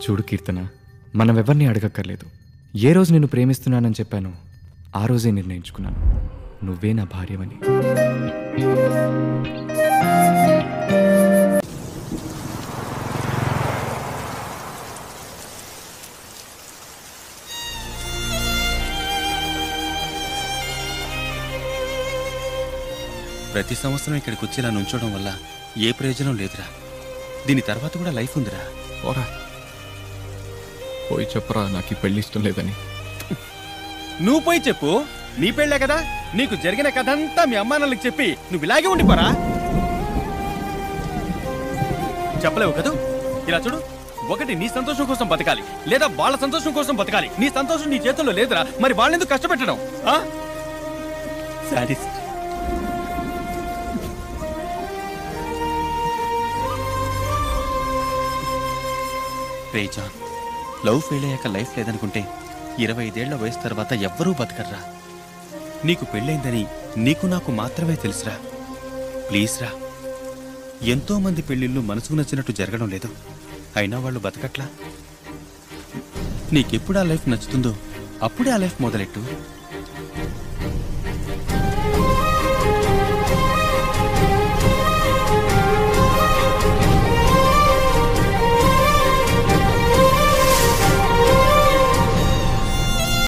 చూడు కీర్తన, మనం ఎవరిని అడగక్కర్లేదు. ఏ రోజు నేను ప్రేమిస్తున్నానని చెప్పానో ఆ రోజే నిర్ణయించుకున్నాను, నువ్వే నా భార్యవని. ప్రతి సంవత్సరం ఇక్కడికి వచ్చి ఇలా నుంచోవడం వల్ల ఏ ప్రయోజనం లేదురా. దీని తర్వాత కూడా లైఫ్ ఉందిరా. ఓరా పోయి చెప్పరా నాకు ఈ పెళ్లి ఇష్టం లేదని. నువ్వు పోయి చెప్పు, నీ పెళ్ళే కదా. నీకు జరిగిన కథ అంతా మీ అమ్మానాన్నలకు చెప్పి నువ్వు ఇలాగే ఉండిపోరా. చెప్పలేవు కదా. ఇలా చూడు, ఒకటి నీ సంతోషం కోసం బతకాలి, లేదా వాళ్ళ సంతోషం కోసం బతకాలి. నీ సంతోషం నీ చేతుల్లో లేదురా, మరి వాళ్ళెందుకు కష్టపెట్టడం? సాడిస్ట్. రే జాన్, లవ్ ఫెయిల్ అయ్యాక లైఫ్ లేదనుకుంటే 25 ఏళ్ల వయసు తర్వాత ఎవ్వరూ బతకర్రా. నీకు పెళ్ళైందని నీకు నాకు మాత్రమే తెలుసురా. ప్లీజ్ రా. ఎంతో మంది పెళ్ళిళ్ళు మనసుకు నచ్చినట్టు జరగడం లేదు, అయినా వాళ్ళు బతకట్లా. నీకెప్పుడు ఆ లైఫ్ నచ్చుతుందో అప్పుడే ఆ లైఫ్ మొదలెట్టు.